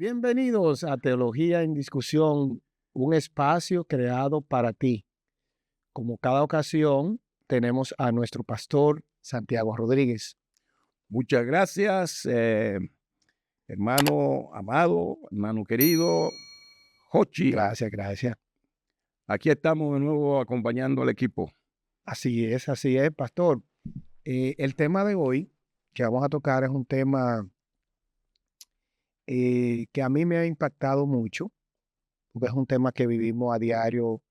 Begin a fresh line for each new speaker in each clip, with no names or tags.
Bienvenidos a Teología en Discusión, un espacio creado para ti. Como cada ocasión, tenemos a nuestro pastor Santiago Rodríguez.
Muchas gracias, hermano amado, hermano querido, Jochi.
Gracias.
Aquí estamos de nuevo acompañando al equipo.
Así es, pastor. El tema de hoy que vamos a tocar es un tema que a mí me ha impactado mucho, porque es un tema que vivimos a diario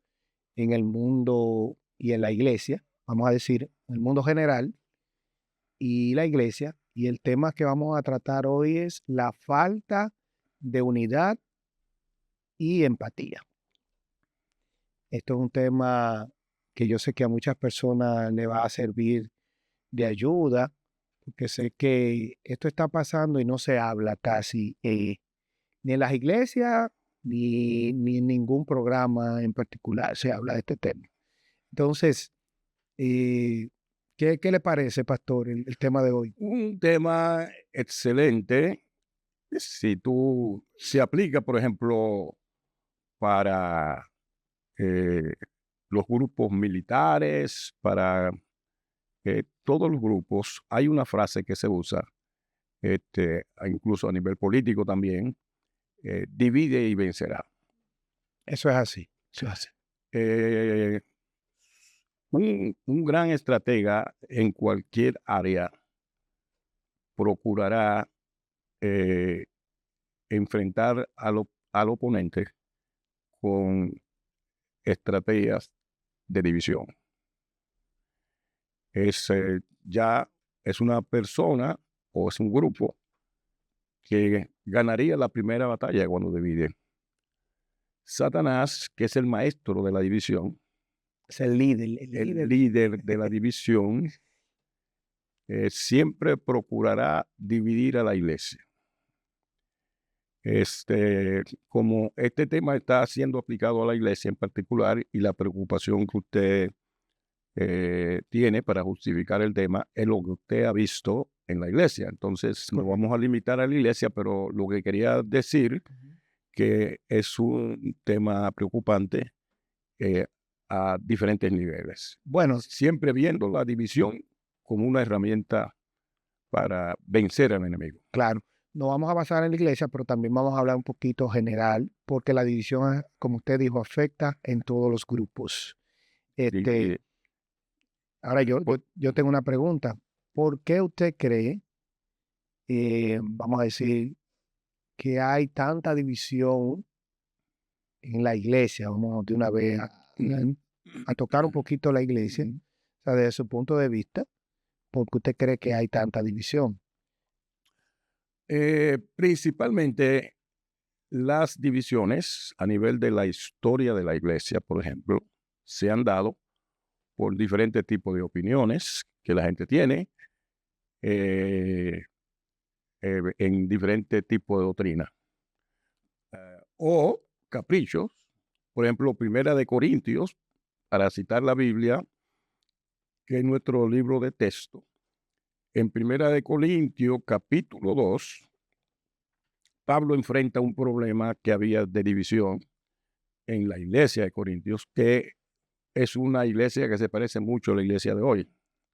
en el mundo y en la iglesia, vamos a decir, en el mundo general y la iglesia. Y el tema que vamos a tratar hoy es la falta de unidad y empatía. Esto es un tema que yo sé que a muchas personas le va a servir de ayuda, porque sé que esto está pasando y no se habla casi ni en las iglesias ni en ningún programa en particular se habla de este tema. Entonces, ¿qué le parece, pastor, el tema de hoy?
Un tema excelente. Si se aplica, por ejemplo, para los grupos militares, para todos los grupos, hay una frase que se usa, incluso a nivel político también, divide y vencerá.
Eso es así.
Eh, un gran estratega en cualquier área procurará enfrentar al oponente con estrategias de división. Ya es una persona o es un grupo que ganaría la primera batalla cuando divide. Satanás, que es el maestro de la división,
Es el líder.
el líder de la división, siempre procurará dividir a la iglesia. Como este tema está siendo aplicado a la iglesia en particular y la preocupación que usted tiene para justificar el tema es lo que usted ha visto en la iglesia. Entonces, nos vamos a limitar a la iglesia, pero lo que quería decir que es un tema preocupante a diferentes niveles.
Bueno,
Siempre viendo la división como una herramienta para vencer al enemigo.
claro, no vamos a basar en la iglesia, pero también vamos a hablar un poquito general, porque la división, como usted dijo, afecta en todos los grupos.
Y,
Ahora yo tengo una pregunta. ¿Por qué usted cree, vamos a decir, que hay tanta división en la iglesia? Vamos de una vez a tocar un poquito la iglesia, o sea, desde su punto de vista, ¿por qué usted cree que hay tanta división?
principalmente las divisiones a nivel de la historia de la iglesia, por ejemplo, se han dado por diferentes tipos de opiniones que la gente tiene en diferentes tipos de doctrina. O caprichos, por ejemplo, Primera de Corintios, para citar la Biblia, que es nuestro libro de texto. En Primera de Corintios, capítulo 2, Pablo enfrenta un problema que había de división en la iglesia de Corintios, que es una iglesia que se parece mucho a la iglesia de hoy,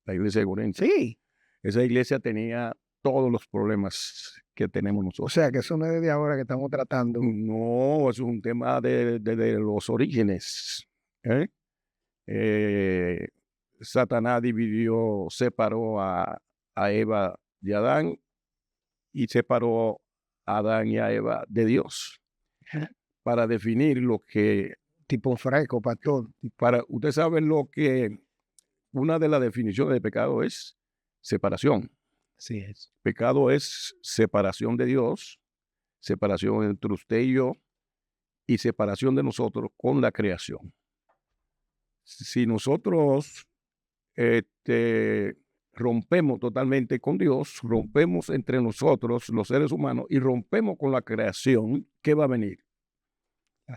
la iglesia de Corintios.
Sí.
Esa iglesia tenía todos los problemas que tenemos
O
nosotros.
sea, que eso no es de ahora que estamos tratando.
No, eso es un tema de los orígenes. Satanás separó a Eva de Adán y separó a Adán y a Eva de Dios para definir lo que...
Tipo un fresco, pastor.
Usted sabe lo que una de las definiciones de pecado es separación.
Así es.
Pecado es separación de Dios, separación entre usted y yo y separación de nosotros con la creación. Si nosotros rompemos totalmente con Dios, rompemos entre nosotros los seres humanos y rompemos con la creación, ¿qué va a venir?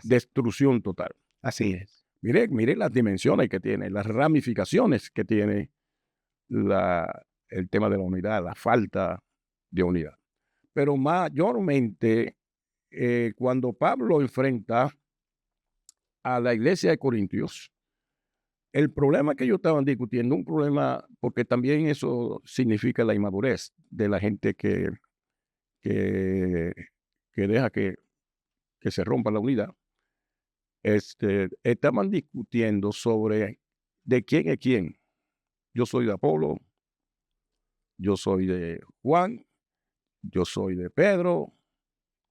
Destrucción total.
Así es.
Mire las dimensiones que tiene, las ramificaciones que tiene el tema de la unidad, la falta de unidad. Pero mayormente cuando Pablo enfrenta a la iglesia de Corintios, el problema que ellos estaban discutiendo, un problema, porque también eso significa la inmadurez de la gente que, que deja que se rompa la unidad. Estaban discutiendo sobre de quién es quién. Yo soy de Apolo, yo soy de Juan, yo soy de Pedro,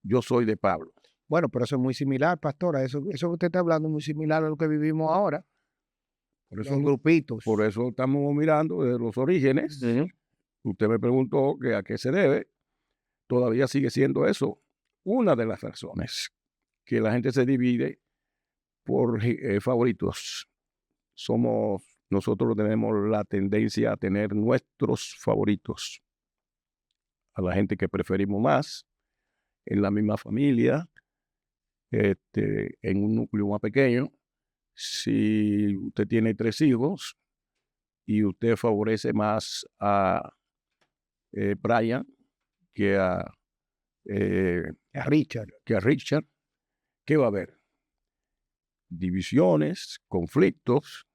yo soy de Pablo.
Bueno, pero eso es muy similar, pastora. Eso que usted está hablando es muy similar a lo que vivimos ahora.
Por eso,
Los grupitos.
por eso estamos mirando desde los orígenes. Usted me preguntó que a qué se debe. Todavía sigue siendo eso una de las razones que la gente se divide por favoritos. Nosotros tenemos la tendencia a tener nuestros favoritos, a la gente que preferimos más en la misma familia, en un núcleo más pequeño. Si usted tiene 3 hijos y usted favorece más a Brian que a
Richard.
Richard, ¿qué va a haber? Divisiones, conflictos,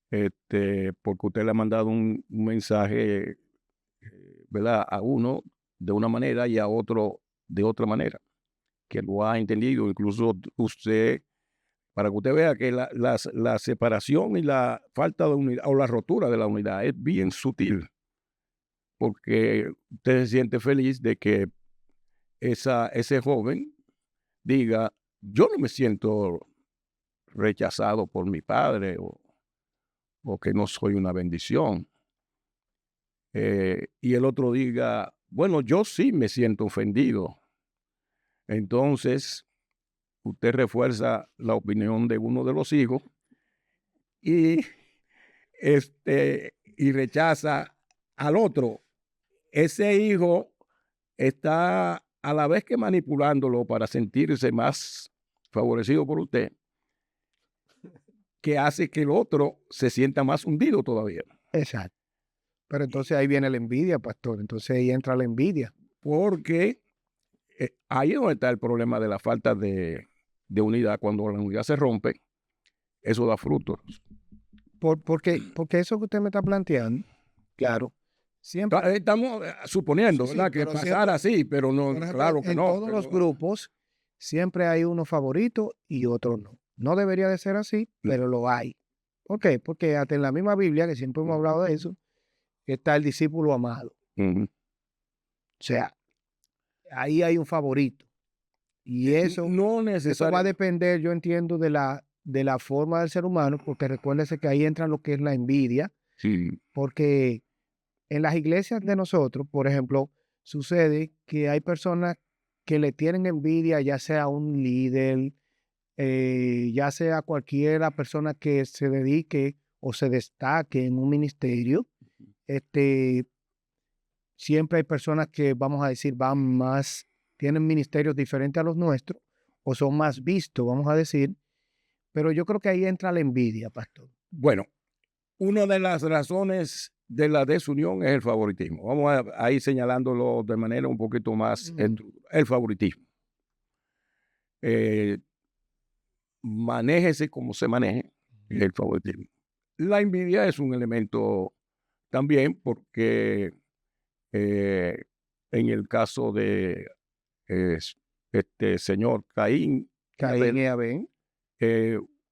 porque usted le ha mandado un mensaje, ¿verdad? A uno de una manera y a otro de otra manera, que lo ha entendido. Incluso usted, para que usted vea que la separación y la falta de unidad o la rotura de la unidad es bien sutil, porque usted se siente feliz de que ese joven diga, yo no me siento rechazado por mi padre o que no soy una bendición. Y el otro diga, bueno, yo sí me siento ofendido. Entonces, usted refuerza la opinión de uno de los hijos y, y rechaza al otro. Ese hijo está a la vez que manipulándolo para sentirse más favorecido por usted, que hace que el otro se sienta más hundido todavía.
Exacto. Pero entonces ahí viene la envidia, pastor. Entonces ahí entra la envidia.
Porque ahí es donde está el problema de la falta de unidad. Cuando la unidad se rompe, eso da frutos.
Porque eso que usted me está planteando, claro, siempre.
Estamos suponiendo,
Sí,
¿verdad? Que
pero
pasara así, pero no,
por ejemplo,
claro que
en
no.
todos los grupos siempre hay uno favorito y otro no. No debería de ser así, pero lo hay. ¿Por qué? Porque hasta en la misma Biblia, que siempre hemos hablado de eso, está el discípulo amado.
Ujú.
O sea, ahí hay un favorito. Y eso,
No
eso va a
necesariamente.
depender, yo entiendo, de la forma del ser humano, porque recuérdese que ahí entra lo que es la envidia,
Sí.
porque en las iglesias de nosotros, por ejemplo, sucede que hay personas que le tienen envidia, ya sea un líder, ya sea cualquiera persona que se dedique o se destaque en un ministerio. Siempre hay personas que, vamos a decir, tienen ministerios diferentes a los nuestros o son más vistos, vamos a decir, pero yo creo que ahí entra la envidia, pastor.
Bueno, una de las razones de la desunión es el favoritismo. Vamos a ir señalándolo de manera un poquito más el favoritismo. Manéjese como se maneje el favoritismo. La envidia es un elemento también porque en el caso de este señor Caín
y Abel.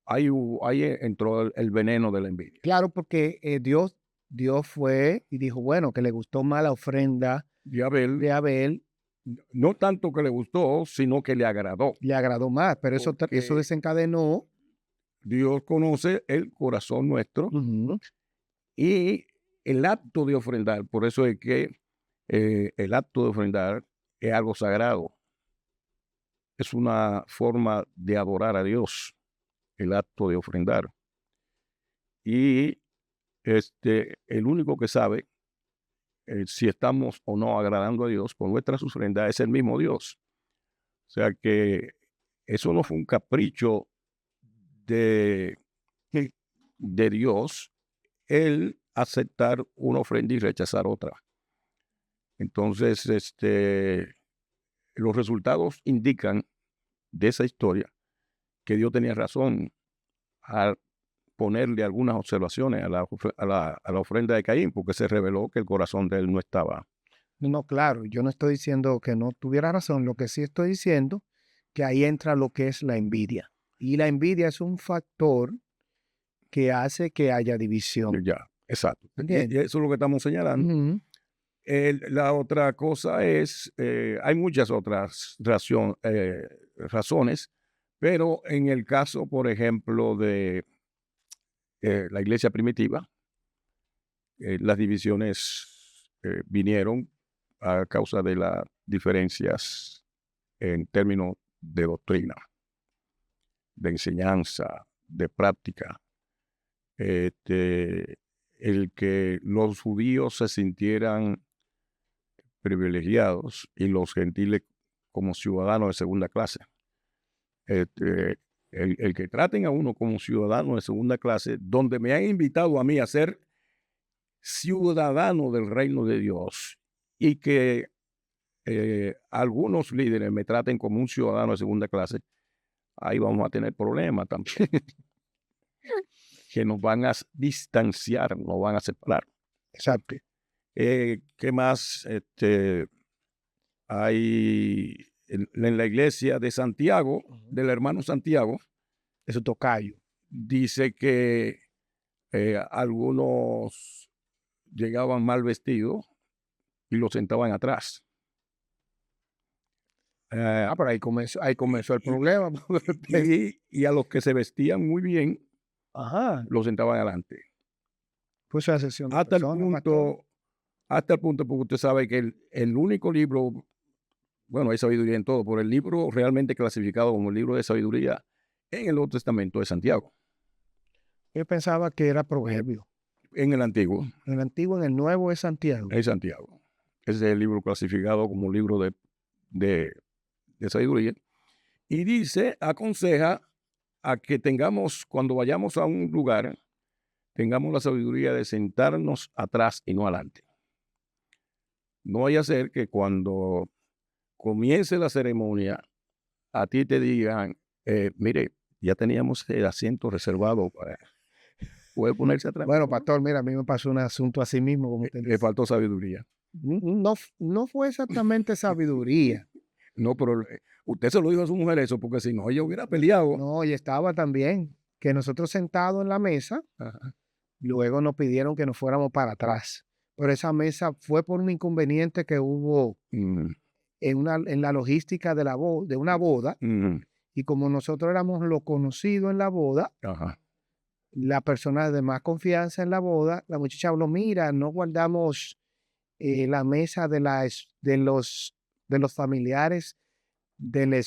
ahí entró el veneno de la envidia.
Claro, porque Dios fue y dijo, bueno, que le gustó más la ofrenda
Y Abel,
de Abel,
no tanto que le gustó, sino que le agradó.
le agradó más, pero eso
Porque
desencadenó.
Dios conoce el corazón nuestro y el acto de ofrendar. Por eso es que el acto de ofrendar es algo sagrado. Es una forma de adorar a Dios, el acto de ofrendar. Y el único que sabe si estamos o no agradando a Dios con nuestras ofrendas es el mismo Dios. O sea que eso no fue un capricho de Dios, el aceptar una ofrenda y rechazar otra. Entonces, los resultados indican de esa historia que Dios tenía razón al ponerle algunas observaciones a la ofrenda de Caín, porque se reveló que el corazón de él no estaba.
No, claro, yo no estoy diciendo que no tuviera razón, lo que sí estoy diciendo que ahí entra lo que es la envidia. Y la envidia es un factor que hace que haya división.
Ya, exacto. Y
¿Entiendes?
eso es lo que estamos señalando.
Ujú.
La otra cosa es, hay muchas otras razones, pero en el caso, por ejemplo, de la iglesia primitiva, las divisiones vinieron a causa de las diferencias en términos de doctrina, de enseñanza, de práctica. El que los judíos se sintieran privilegiados y los gentiles como ciudadanos de segunda clase. El que traten a uno como ciudadano de segunda clase, donde me han invitado a mí a ser ciudadano del reino de Dios y que algunos líderes me traten como un ciudadano de segunda clase, ahí vamos a tener problemas también, que nos van a distanciar, nos van a separar.
Exacto.
¿Qué más hay en la iglesia de Santiago, del hermano Santiago?
Eso tocayo.
Dice que algunos llegaban mal vestidos y los sentaban atrás.
Pero ahí comenzó el problema.
Y a los que se vestían muy bien,
Ajá.
los sentaban adelante.
Pues esa sesión de
Hasta el
personas, pastor.
punto, porque usted sabe que el único libro, bueno, hay sabiduría en todo, pero el libro realmente clasificado como el libro de sabiduría en el Nuevo Testamento es Santiago.
Yo pensaba que era Proverbio.
En el Antiguo
En el Antiguo, en el Nuevo es Santiago.
es Santiago. Ese es el libro clasificado como libro de sabiduría. Y dice, aconseja a que tengamos, cuando vayamos a un lugar, tengamos la sabiduría de sentarnos atrás y no adelante. No vaya a ser que cuando comience la ceremonia, a ti te digan, mire, ya teníamos el asiento reservado para... Puede ponerse atrás.
Bueno, pastor, mira, a mí me pasó un asunto así mismo, como usted
Le
dice.
faltó sabiduría.
No fue exactamente sabiduría.
No, pero usted se lo dijo a su mujer eso, porque si no, ella hubiera peleado.
No, y estaba también que nosotros sentados en la mesa,
Ajá.
luego nos pidieron que nos fuéramos para atrás. Pero esa mesa fue por un inconveniente que hubo
Mm,
en la logística de de una boda.
mm,
Y como nosotros éramos los conocidos en la boda,
ajá.
la persona de más confianza en la boda, la muchacha habló, mira, no guardamos la mesa de los familiares del,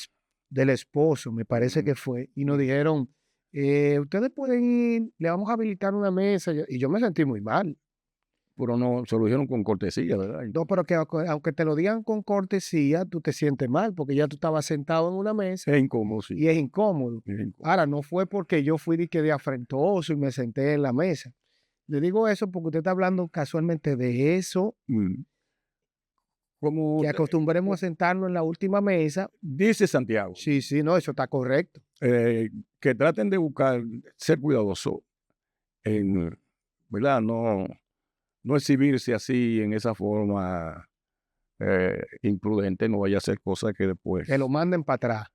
del esposo, me parece
Mm,
que fue, y nos dijeron, ustedes pueden ir, le vamos a habilitar una mesa, y yo me sentí muy mal.
Pero no, se lo dijeron con cortesía, ¿verdad?
No, pero que aunque te lo digan con cortesía, tú te sientes mal, porque ya tú estabas sentado en una mesa
Es incómodo, sí.
y es incómodo.
Es incómodo.
Ahora, no fue porque yo fui de afrentoso y me senté en la mesa. Le digo eso porque usted está hablando casualmente de eso,
Mm. Como
que acostumbremos a sentarnos en la última mesa.
dice Santiago,
Sí, sí, no, eso está correcto.
que traten de buscar ser cuidadosos en, ¿verdad? No exhibirse así en esa forma imprudente, no vaya a hacer cosas que después
Que lo manden para atrás.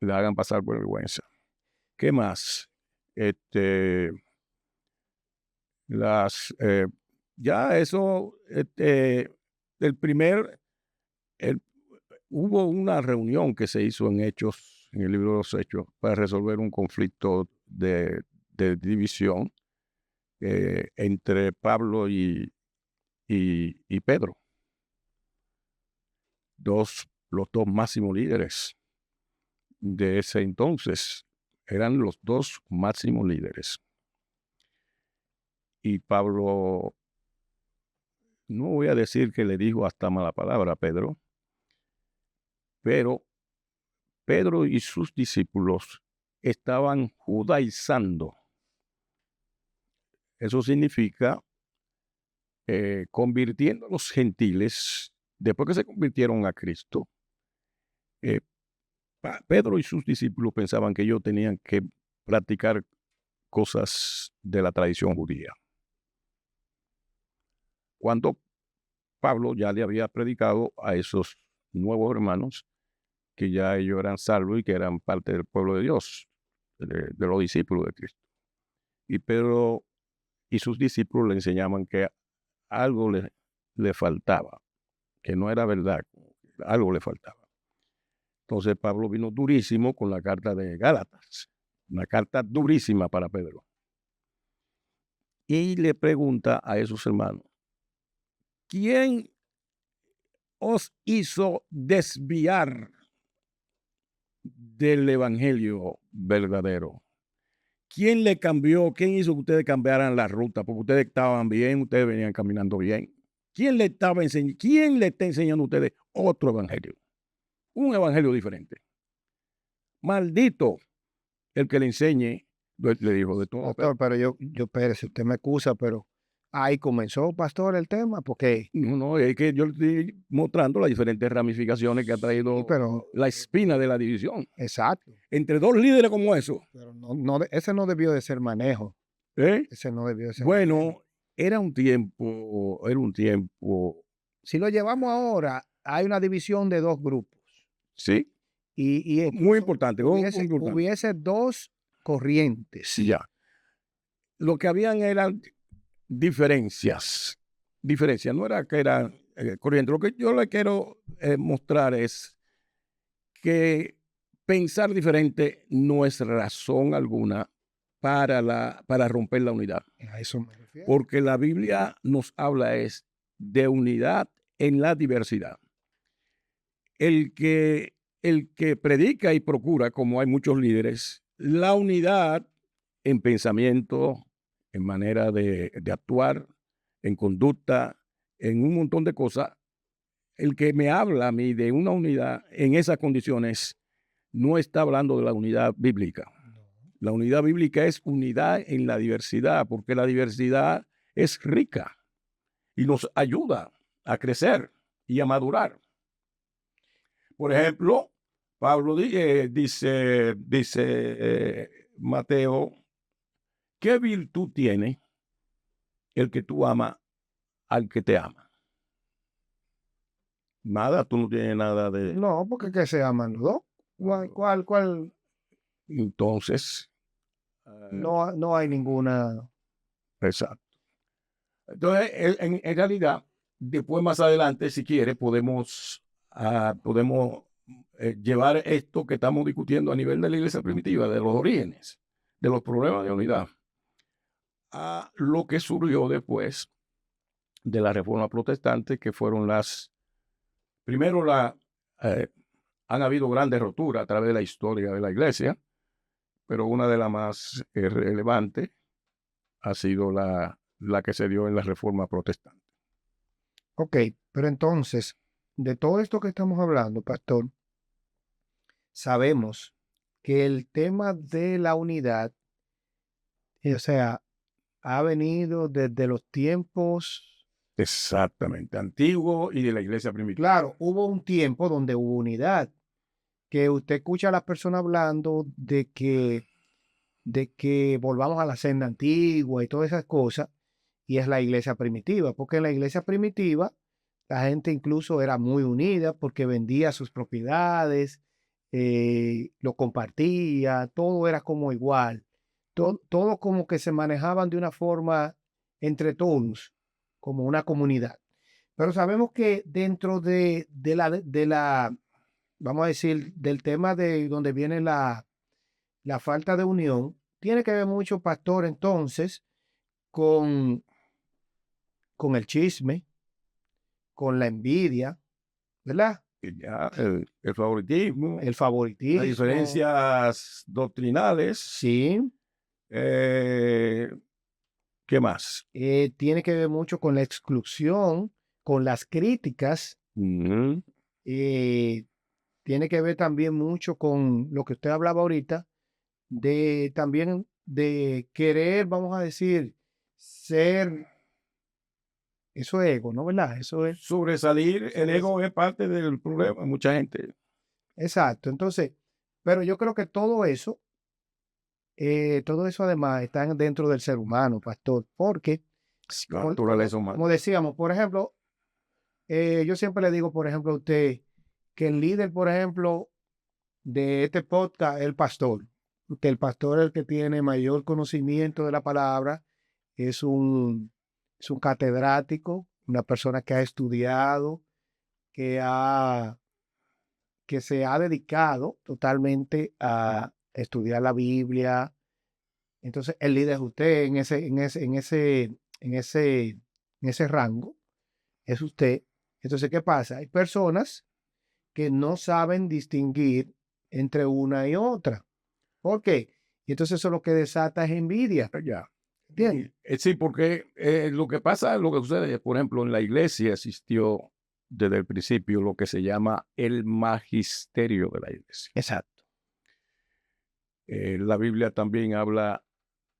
le hagan pasar por vergüenza. ¿Qué más? Este, ya eso, el primer, el- hubo una reunión que se hizo en Hechos, en el libro de los Hechos, para resolver un conflicto de división entre Pablo y Pedro, los dos máximos líderes de ese entonces. Eran los dos máximos líderes. Y Pablo, no voy a decir que le dijo hasta mala palabra a Pedro, pero Pedro y sus discípulos estaban judaizando. Eso significa convirtiendo a los gentiles, después que se convirtieron a Cristo, Eh, Pedro y sus discípulos pensaban que ellos tenían que practicar cosas de la tradición judía. Cuando Pablo ya le había predicado a esos nuevos hermanos que ya ellos eran salvos y que eran parte del pueblo de Dios, de los discípulos de Cristo. Y Pedro y sus discípulos le enseñaban que algo le faltaba, que no era verdad, algo le faltaba. Entonces Pablo vino durísimo con la carta de Gálatas, una carta durísima para Pedro. Y le pregunta a esos hermanos, ¿quién os hizo desviar del evangelio verdadero? ¿Quién le cambió? ¿Quién hizo que ustedes cambiaran la ruta? Porque ustedes estaban bien, ustedes venían caminando bien. ¿Quién le estaba enseñando? ¿Quién le está enseñando a ustedes otro evangelio? Un evangelio diferente. Maldito el que le enseñe, le dijo de todo.
Pastor, pero yo, Pérez, usted me excusa, pero ahí comenzó, pastor, el tema, porque,
No, es que yo le estoy mostrando las diferentes ramificaciones que ha
sí,
traído
pero,
la espina de la división.
exacto,
Entre dos líderes como eso.
pero ese no debió de ser manejo,
¿eh?
ese no debió de ser manejo.
Bueno, era un tiempo,
Si lo llevamos ahora, hay una división de dos grupos
sí,
y
muy importante.
hubiese dos corrientes.
Sí, ya. Lo que habían eran diferencias. Diferencias, no era que eran corrientes. Lo que yo le quiero mostrar es que pensar diferente no es razón alguna para romper la unidad.
A eso me refiero.
Porque la Biblia nos habla es de unidad en la diversidad. El que predica y procura, como hay muchos líderes, la unidad en pensamiento, en manera de actuar, en conducta, en un montón de cosas, el que me habla a mí de una unidad en esas condiciones no está hablando de la unidad bíblica.
No.
La unidad bíblica es unidad en la diversidad, porque la diversidad es rica y nos ayuda a crecer y a madurar. Por ejemplo, Pablo dice Mateo, ¿qué virtud tiene el que tú amas al que te ama? Nada, tú no tienes nada de...
No, porque que se aman los dos. ¿Cuál?
Entonces,
No hay ninguna.
exacto. Entonces, en realidad, después más adelante, si quiere, podemos llevar esto que estamos discutiendo a nivel de la iglesia primitiva, de los orígenes, de los problemas de unidad, a lo que surgió después de la Reforma Protestante, que fueron primero han habido grandes roturas a través de la historia de la iglesia, pero una de las más relevantes ha sido la que se dio en la Reforma Protestante.
Ok, pero entonces, de todo esto que estamos hablando, pastor, sabemos que el tema de la unidad, o sea, ha venido desde los tiempos.
Exactamente, antiguo y de la iglesia primitiva.
Claro, hubo un tiempo donde hubo unidad, que usted escucha a las personas hablando de que volvamos a la senda antigua y todas esas cosas, y es la iglesia primitiva, porque en la iglesia primitiva la gente incluso era muy unida porque vendía sus propiedades, lo compartía, todo era como igual, todo como que se manejaban de una forma entre todos, como una comunidad. Pero sabemos que dentro de la, vamos a decir, del tema de donde viene la falta de unión, tiene que ver mucho, pastor, entonces, con, con el chisme, con la envidia, ¿verdad?
Ya, el favoritismo,
El
las
favoritismo.
diferencias doctrinales.
Sí.
¿Qué más?
Tiene que ver mucho con la exclusión, con las críticas.
Ujú.
Tiene que ver también mucho con lo que usted hablaba ahorita, también de querer, vamos a decir, ser, eso es ego, ¿no? ¿Verdad? Eso es
Sobresalir, el ego es parte del problema, mucha gente.
Exacto. Entonces, pero yo creo que todo eso además está dentro del ser humano, pastor, porque,
La
como,
naturaleza humana.
como decíamos, por ejemplo, yo siempre le digo, por ejemplo, a usted, que el líder, por ejemplo, de este podcast es el pastor. Que el pastor es el que tiene mayor conocimiento de la palabra, es es un catedrático, una persona que ha estudiado, que ha que se ha dedicado totalmente a estudiar la Biblia. Entonces, el líder es usted en ese rango, es usted. Entonces, ¿qué pasa? Hay personas que no saben distinguir entre una y otra. ¿Por qué? Y entonces eso lo que desata es envidia.
Ya.
¿Entiendes?
Sí, porque lo que pasa, lo que sucede, por ejemplo, en la iglesia existió desde el principio lo que se llama el magisterio de la iglesia.
Exacto.
La Biblia también habla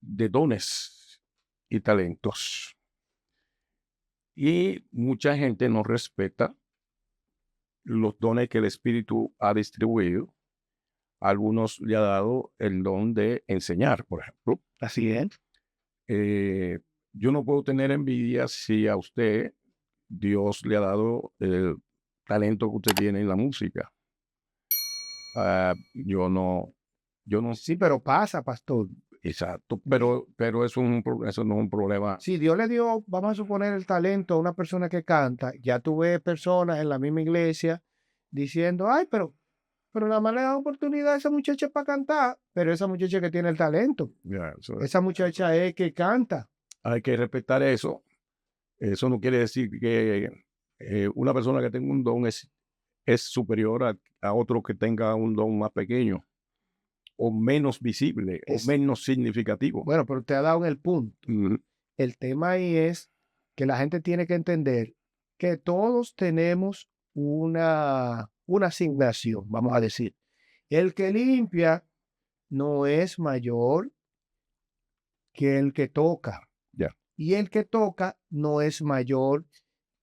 de dones y talentos. Y mucha gente no respeta los dones que el Espíritu ha distribuido. A algunos le ha dado el don de enseñar, por ejemplo.
Así es.
Yo no puedo tener envidia si a usted Dios le ha dado el talento que usted tiene en la música. Yo no,
Sí, pero pasa, pastor.
exacto, pero eso no es un problema.
Si Dios le dio, vamos a suponer, el talento a una persona que canta, ya tú ves personas en la misma iglesia diciendo, ay, pero nada más le da oportunidad a esa muchacha para cantar, pero esa muchacha que tiene el talento,
Ya,
esa muchacha es que canta.
hay que respetar eso. Eso no quiere decir que una persona que tenga un don es superior a otro que tenga un don más pequeño o menos visible o
Es,
menos significativo.
bueno, pero te ha dado en el punto.
Ujú.
El tema ahí es que la gente tiene que entender que todos tenemos una asignación, vamos a decir. El que limpia no es mayor que el que toca.
Ya.
Y el que toca no es mayor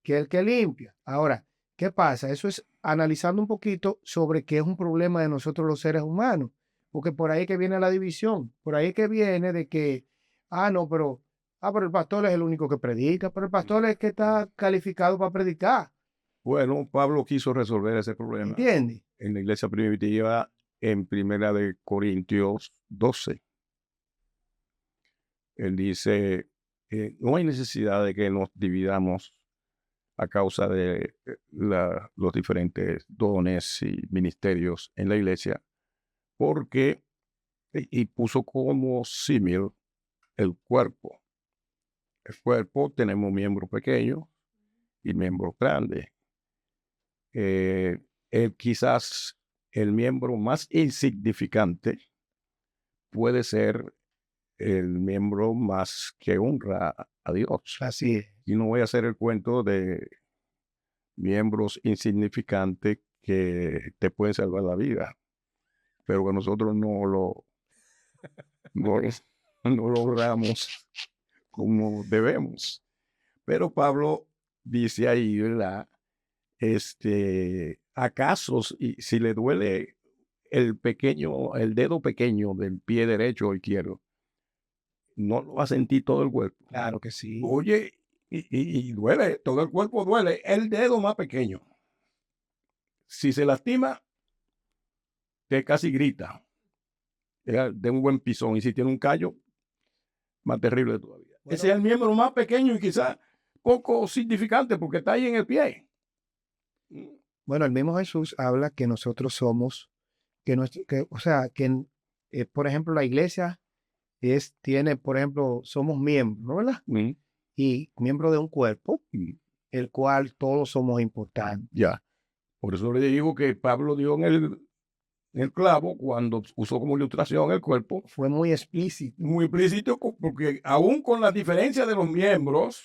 que el que limpia. Ahora, ¿qué pasa? Eso es analizando un poquito sobre qué es un problema de nosotros los seres humanos, porque por ahí que viene la división, por ahí que viene de que, no, pero el pastor es el único que predica, pero el pastor es el que está calificado para predicar,
Bueno, Pablo quiso resolver ese problema
¿entiendes?
en la iglesia primitiva en Primera de Corintios 12. Él dice, no hay necesidad de que nos dividamos a causa de los diferentes dones y ministerios en la iglesia, porque, y puso como símil el cuerpo. El cuerpo tenemos miembros pequeños y miembros grandes. Quizás el miembro más insignificante puede ser el miembro más que honra a Dios.
Así es.
Y no voy a hacer el cuento de miembros insignificantes que te pueden salvar la vida, pero que nosotros no, no logramos como debemos. Pero Pablo dice ahí, ¿verdad? ¿Acaso si le duele el dedo pequeño del pie derecho o izquierdo, no lo va a sentir todo el cuerpo?
Claro que sí.
Oye, y duele, todo el cuerpo duele, el dedo más pequeño. Si se lastima, te casi grita de un buen pisón. Y si tiene un callo, más terrible todavía.
Bueno,
Ese es el miembro más pequeño y quizás poco significante porque está ahí en el pie.
Bueno, el mismo Jesús habla que nosotros somos, o sea, por ejemplo, la iglesia tiene, por ejemplo, somos miembros, ¿no? ¿Verdad?
Mm,
Y miembro de un cuerpo,
mm,
el cual todos somos importantes.
Ya. Por eso le digo que Pablo dio en el clavo cuando usó como ilustración el cuerpo,
Fue muy explícito.
muy explícito, porque aún con la diferencia de los miembros,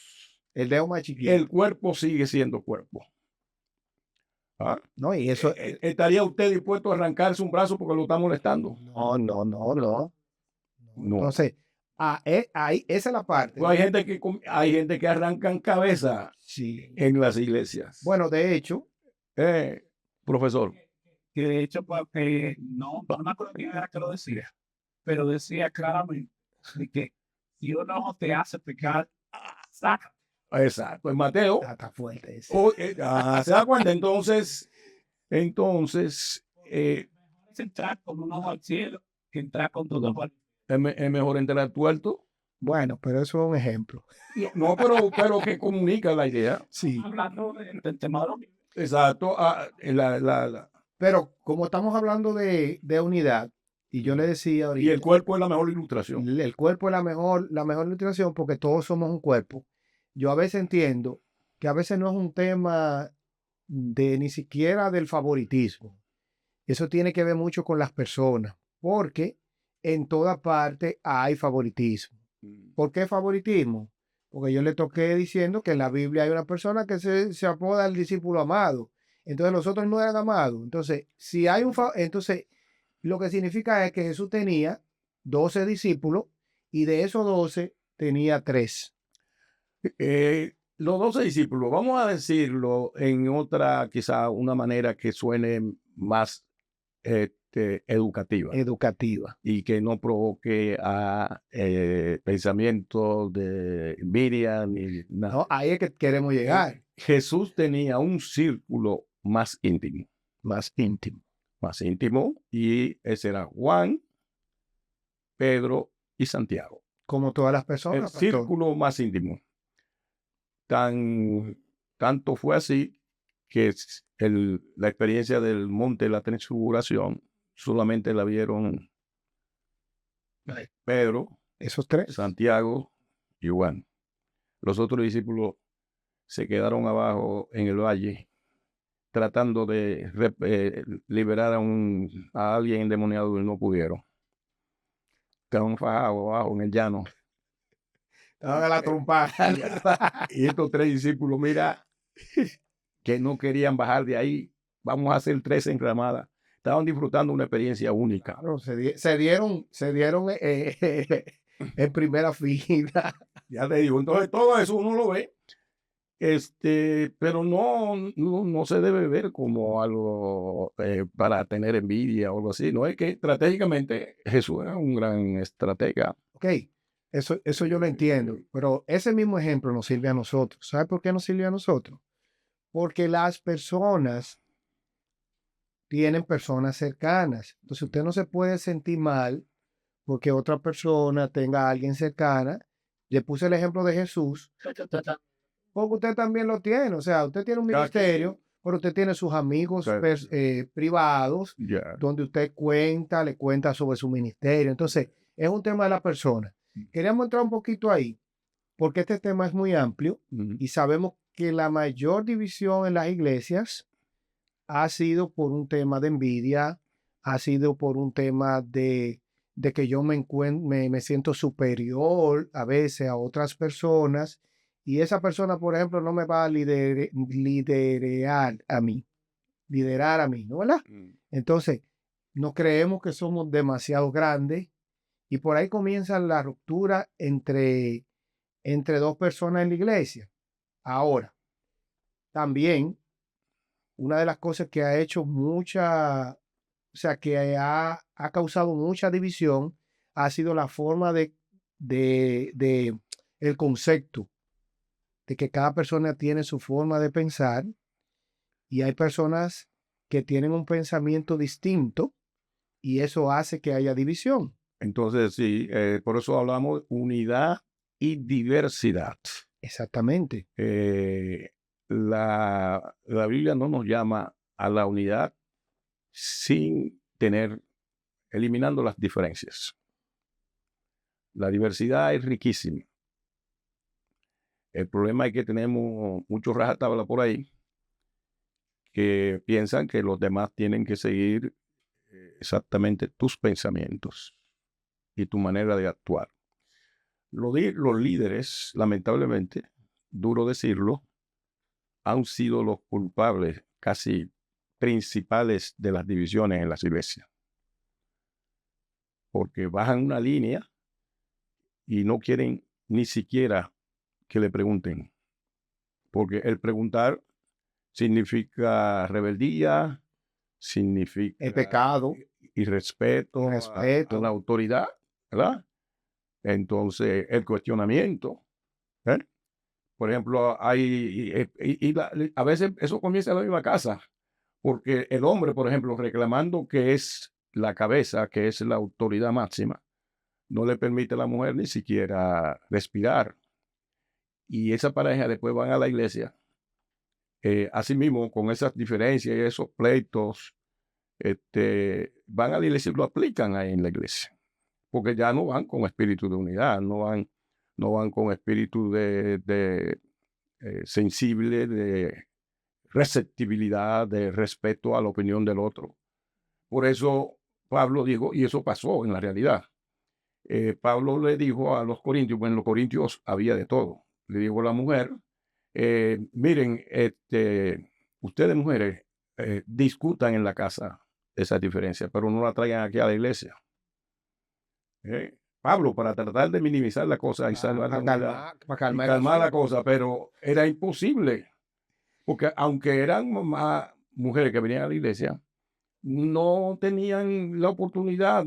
El dedo más chiquito.
el cuerpo sigue siendo cuerpo. ¿Ah?
No, y eso,
¿Estaría usted dispuesto a arrancarse un brazo porque lo está molestando?
no.
No.
Entonces, ahí, esa es la parte.
Pues hay gente que arrancan cabeza
Sí.
en las iglesias.
Bueno, de hecho,
Profesor.
que de hecho, pues, no me acuerdo quién era que lo decía, pero decía claramente de que si un ojo te hace pecar, saca.
Exacto, en Mateo.
Está fuerte ese.
¿Se da cuenta? Entonces,
Es entrar con un ojo al cielo que entrar con todo ojo al
es mejor entrar tuerto.
Bueno, pero eso es un ejemplo.
No, pero que comunica la idea.
Sí.
hablando del tema de los niños.
Exacto.
Pero como estamos hablando de unidad, y yo le decía
Y
ahorita,
el cuerpo es la mejor ilustración.
el cuerpo es la mejor ilustración porque todos somos un cuerpo. Yo a veces entiendo que a veces no es un tema de ni siquiera del favoritismo. Eso tiene que ver mucho con las personas, porque en toda parte hay favoritismo. ¿Por qué favoritismo? Porque yo le toqué diciendo que en la Biblia hay una persona que se apoda el discípulo amado. Entonces los otros no eran amados. Entonces, si hay entonces lo que significa es que Jesús tenía 12 discípulos y de esos 12 tenía 3.
Los 12 discípulos, vamos a decirlo en otra, quizá una manera que suene más educativa
Educativa.
y que no provoque a pensamientos de envidia ni nada.
No, ahí es que queremos llegar.
Jesús tenía un círculo más íntimo.
Más íntimo.
Más íntimo, y ese era Juan, Pedro y Santiago.
Como todas las
El
personas.
círculo más íntimo. Tanto fue así que la experiencia del monte de la transfiguración solamente la vieron Pedro,
Esos 3.
Santiago y Juan. Los otros discípulos se quedaron abajo en el valle tratando de liberar a alguien endemoniado y no pudieron. Estaban fajados abajo en el llano.
Estaban a la trompada.
Y estos 3 discípulos, mira, que no querían bajar de ahí. Vamos a hacer 3 enramadas. Estaban disfrutando una experiencia única.
Claro, se dieron en primera fila.
Ya te digo, entonces todo eso uno lo ve, pero no se debe ver como algo para tener envidia o algo así. No es que estratégicamente Jesús era un gran estratega.
Ok, eso yo lo entiendo, pero ese mismo ejemplo nos sirve a nosotros. ¿Sabe por qué nos sirve a nosotros? Porque las personas tienen personas cercanas. Entonces usted no se puede sentir mal porque otra persona tenga a alguien cercana. Le puse el ejemplo de Jesús, porque usted también lo tiene. O sea, usted tiene un
Cada quien.
ministerio, pero usted tiene sus amigos
Claro.
privados,
Ya.
donde usted le cuenta sobre su ministerio. Entonces, es un tema de la persona. Queríamos entrar un poquito ahí, porque este tema es muy amplio y sabemos que la mayor división en las iglesias ha sido por un tema de envidia, ha sido por un tema de que yo me siento superior a veces a otras personas y esa persona, por ejemplo, no me va a liderar a mí, ¿no? ¿Verdad? Entonces, nos creemos que somos demasiado grandes y por ahí comienza la ruptura entre dos personas en la iglesia. Ahora, también una de las cosas que ha hecho que ha causado mucha división ha sido la forma de el concepto de que cada persona tiene su forma de pensar y hay personas que tienen un pensamiento distinto y eso hace que haya división.
Entonces, sí, por eso hablamos unidad y diversidad.
Exactamente.
La Biblia no nos llama a la unidad eliminando las diferencias. La diversidad es riquísima. El problema es que tenemos muchos rajatabla por ahí que piensan que los demás tienen que seguir exactamente tus pensamientos y tu manera de actuar. Los líderes, lamentablemente, duro decirlo, han sido los culpables casi principales de las divisiones en las iglesias. Porque bajan una línea y no quieren ni siquiera que le pregunten. Porque el preguntar significa rebeldía, significa
El pecado,
irrespeto a
respeto.
la autoridad, ¿verdad? Entonces, el cuestionamiento, ¿eh? Por ejemplo, a veces eso comienza en la misma casa, porque el hombre, por ejemplo, reclamando que es la cabeza, que es la autoridad máxima, no le permite a la mujer ni siquiera respirar. Y esa pareja después van a la iglesia, así mismo, con esas diferencias y esos pleitos, van a la iglesia y lo aplican ahí en la iglesia, porque ya no van con espíritu de unidad, no van con espíritu de sensible, de receptibilidad, de respeto a la opinión del otro. Por eso Pablo dijo, y eso pasó en la realidad. Pablo le dijo a los corintios, bueno, en los corintios había de todo. Le dijo a la mujer, miren, ustedes mujeres discutan en la casa esas diferencias, pero no la traigan aquí a la iglesia. Pablo, para tratar de minimizar la cosa y salvar la unidad y calmar la cosa, pero era imposible, porque aunque eran mujeres que venían a la iglesia, no tenían la oportunidad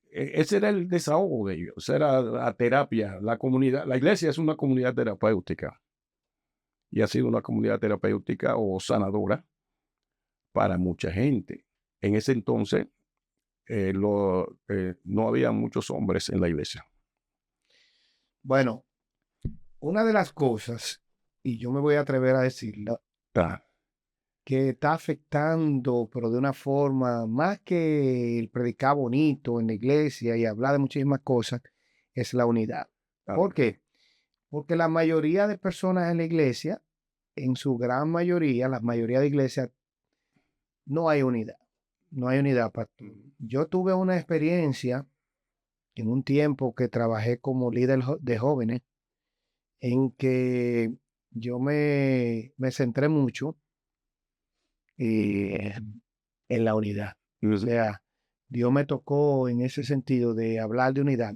ese era el desahogo de ellos, esa era la terapia, la comunidad, la iglesia es una comunidad terapéutica y ha sido una comunidad terapéutica o sanadora para mucha gente. En ese entonces no había muchos hombres en la iglesia.
Bueno, una de las cosas, y yo me voy a atrever a decirla, que está afectando, pero de una forma más que el predicar bonito en la iglesia y hablar de muchísimas cosas, es la unidad. ¿Por qué? Porque la mayoría de personas en la iglesia, en su gran mayoría, la mayoría de iglesias, no hay unidad. No hay unidad, pastor. Yo tuve una experiencia en un tiempo que trabajé como líder de jóvenes, en que yo me centré mucho en la unidad. O sea, Dios me tocó en ese sentido de hablar de unidad.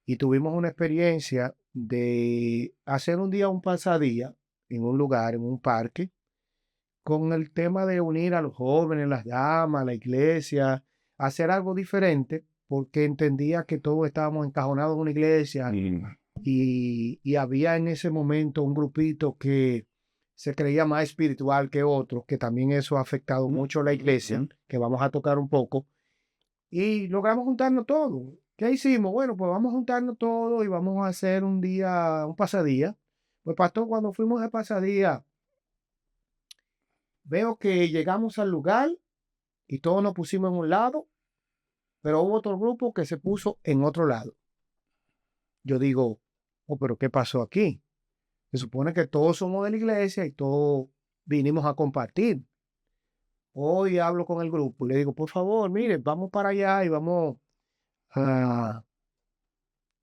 Y tuvimos una experiencia de hacer un día un pasadía en un lugar, en un parque, con el tema de unir a los jóvenes, las damas, la iglesia, hacer algo diferente, porque entendía que todos estábamos encajonados en una iglesia y había en ese momento un grupito que se creía más espiritual que otros, que también eso ha afectado mucho a la iglesia, que vamos a tocar un poco, y logramos juntarnos todos. ¿Qué hicimos? Bueno, pues vamos a juntarnos todos y vamos a hacer un día, un pasadía. Pues pastor, cuando fuimos de pasadía, veo que llegamos al lugar y todos nos pusimos en un lado, pero hubo otro grupo que se puso en otro lado. Yo digo, oh, pero ¿qué pasó aquí? Se supone que todos somos de la iglesia y todos vinimos a compartir. Hoy hablo con el grupo y le digo, por favor, mire, vamos para allá y vamos a,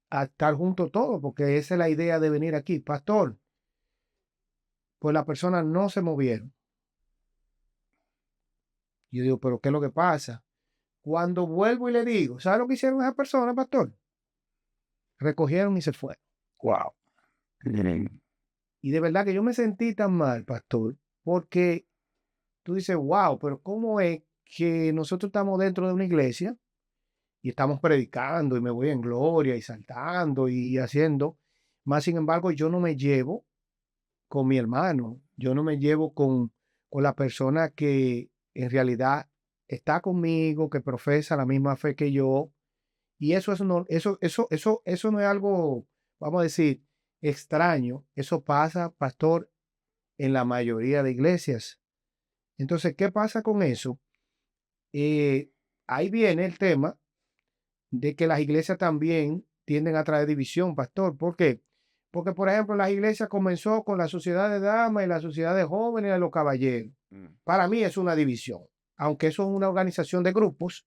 a estar juntos todos, porque esa es la idea de venir aquí. Pastor, pues las personas no se movieron. Yo digo, pero ¿qué es lo que pasa? Cuando vuelvo y le digo, ¿sabe lo que hicieron esas personas, pastor? Recogieron y se fueron.
Wow.
Y de verdad que yo me sentí tan mal, pastor, porque tú dices, wow, pero ¿cómo es que nosotros estamos dentro de una iglesia y estamos predicando y me voy en gloria y saltando y haciendo? Más sin embargo, yo no me llevo con mi hermano, yo no me llevo con la persona que en realidad está conmigo, que profesa la misma fe que yo. Y eso no es algo, vamos a decir, extraño. Eso pasa, pastor, en la mayoría de iglesias. Entonces, ¿qué pasa con eso? Ahí viene el tema de que las iglesias también tienden a traer división, pastor. ¿Por qué? Porque, por ejemplo, las iglesias comenzó con la sociedad de damas y la sociedad de jóvenes y de los caballeros. Para mí es una división, aunque eso es una organización de grupos,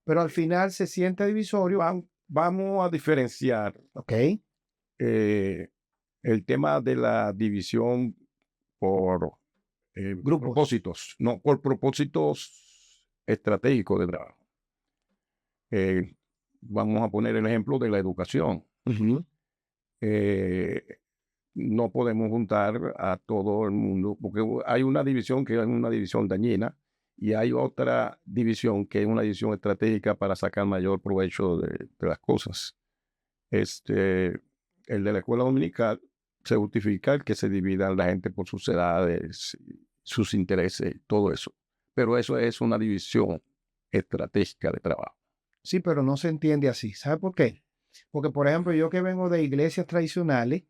pero al final se siente divisorio.
Vamos a diferenciar
Ok,
el tema de la división por
grupos.
propósitos, no, por propósitos estratégicos de trabajo. Vamos a poner el ejemplo de la educación. No podemos juntar a todo el mundo porque hay una división que es una división dañina y hay otra división que es una división estratégica para sacar mayor provecho de las cosas. El de la escuela dominical se justifica el que se dividan la gente por sus edades, sus intereses, todo eso. Pero eso es una división estratégica de trabajo.
Sí, pero no se entiende así. ¿Sabe por qué? Porque, por ejemplo, yo que vengo de iglesias tradicionales,